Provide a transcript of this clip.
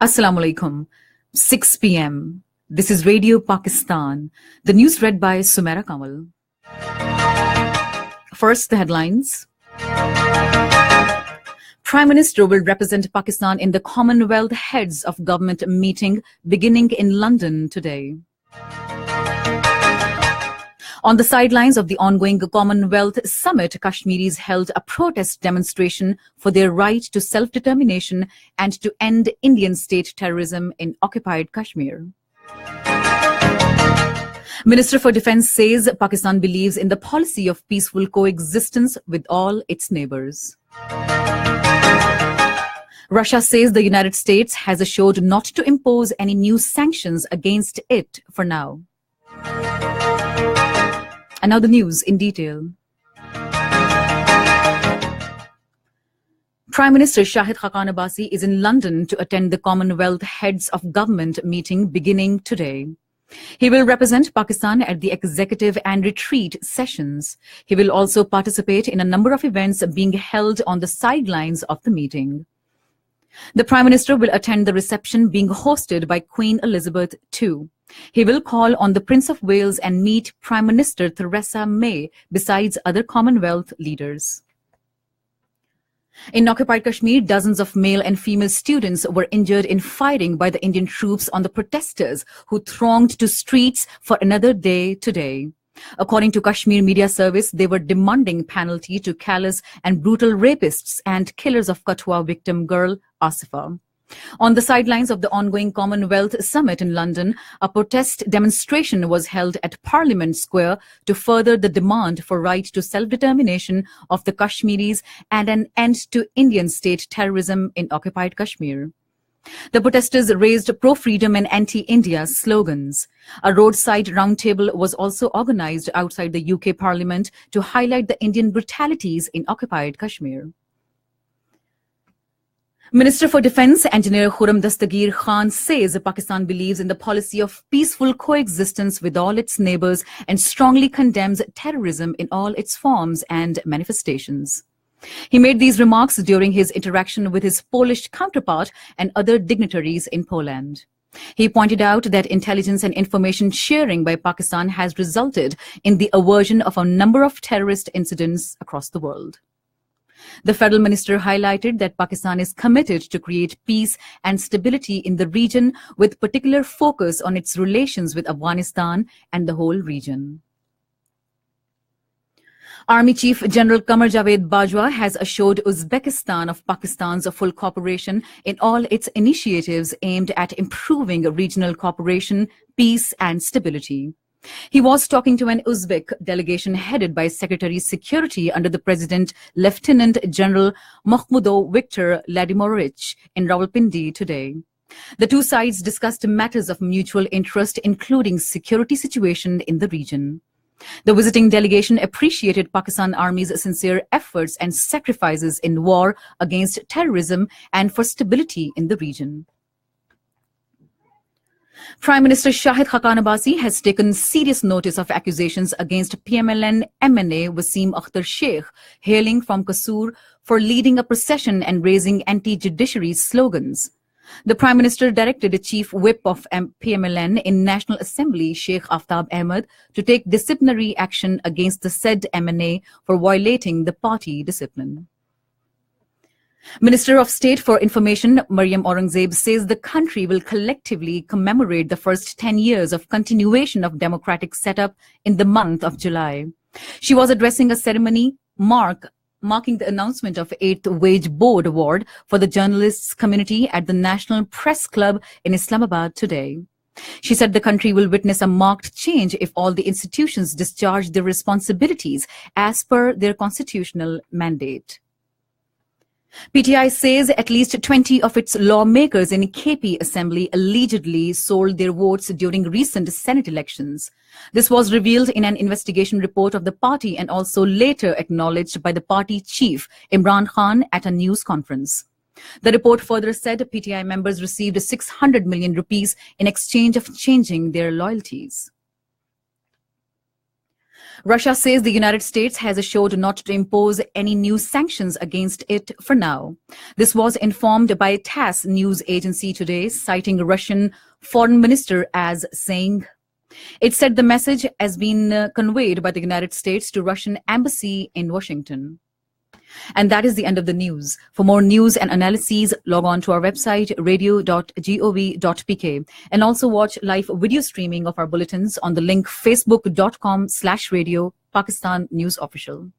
Assalamu alaikum. 6 p.m. This is Radio Pakistan. The news read by Sumaira Kamal. First, the headlines. Prime Minister will represent Pakistan in the Commonwealth Heads of Government meeting beginning in London today. On the sidelines of the ongoing Commonwealth Summit, Kashmiris held a protest demonstration for their right to self-determination and to end Indian state terrorism in occupied Kashmir. Minister for Defence says Pakistan believes in the policy of peaceful coexistence with all its neighbours. Russia says the United States has assured not to impose any new sanctions against it for now. And now the news in detail. Prime Minister Shahid Khaqan Abbasi is in London to attend the Commonwealth Heads of Government meeting beginning today. He will represent Pakistan at the executive and retreat sessions. He will also participate in a number of events being held on the sidelines of the meeting. The Prime Minister will attend the reception being hosted by Queen Elizabeth II. He will call on the Prince of Wales and meet Prime Minister Theresa May, besides other Commonwealth leaders. In occupied Kashmir, dozens of male and female students were injured in firing by the Indian troops on the protesters who thronged to streets for another day today. According to Kashmir Media Service, they were demanding penalty to callous and brutal rapists and killers of Kathua victim girl Asifa. On the sidelines of the ongoing Commonwealth Summit in London, a protest demonstration was held at Parliament Square to further the demand for right to self-determination of the Kashmiris and an end to Indian state terrorism in occupied Kashmir. The protesters raised pro-freedom and anti-India slogans. A roadside roundtable was also organized outside the UK Parliament to highlight the Indian brutalities in occupied Kashmir. Minister for Defence, Engineer Khurram Dastagir Khan says Pakistan believes in the policy of peaceful coexistence with all its neighbours and strongly condemns terrorism in all its forms and manifestations. He made these remarks during his interaction with his Polish counterpart and other dignitaries in Poland. He pointed out that intelligence and information sharing by Pakistan has resulted in the aversion of a number of terrorist incidents across the world. The federal minister highlighted that Pakistan is committed to create peace and stability in the region with particular focus on its relations with Afghanistan and the whole region. Army Chief General Qamar Javed Bajwa has assured Uzbekistan of Pakistan's full cooperation in all its initiatives aimed at improving regional cooperation, peace and stability. He was talking to an Uzbek delegation headed by Secretary Security under the President Lieutenant General Makhmudo Viktor Vladimirovich in Rawalpindi today. The two sides discussed matters of mutual interest, including security situation in the region. The visiting delegation appreciated Pakistan Army's sincere efforts and sacrifices in war against terrorism and for stability in the region. Prime Minister Shahid Khaqan Abbasi has taken serious notice of accusations against PMLN MNA Wasim Akhtar Sheikh, hailing from Kasur, for leading a procession and raising anti-judiciary slogans. The Prime Minister directed the Chief Whip of PMLN in National Assembly, Sheikh Aftab Ahmed, to take disciplinary action against the said MNA for violating the party discipline. Minister of State for Information Maryam Aurangzeb says the country will collectively commemorate the first 10 years of continuation of democratic setup in the month of July. She was addressing a ceremony marking the announcement of 8th Wage Board Award for the journalists community at the National Press Club in Islamabad today. She said the country will witness a marked change if all the institutions discharge their responsibilities as per their constitutional mandate. PTI says at least 20 of its lawmakers in KP Assembly allegedly sold their votes during recent Senate elections. This was revealed in an investigation report of the party and also later acknowledged by the party chief, Imran Khan, at a news conference. The report further said PTI members received 600 million rupees in exchange of changing their loyalties. Russia says the United States has assured not to impose any new sanctions against it for now. This was informed by TASS news agency today, citing Russian foreign minister as saying, it said the message has been conveyed by the United States to Russian embassy in Washington. And that is the end of the news. For more news and analyses, log on to our website, radio.gov.pk, and also watch live video streaming of our bulletins on the link facebook.com/radio Pakistan News Official.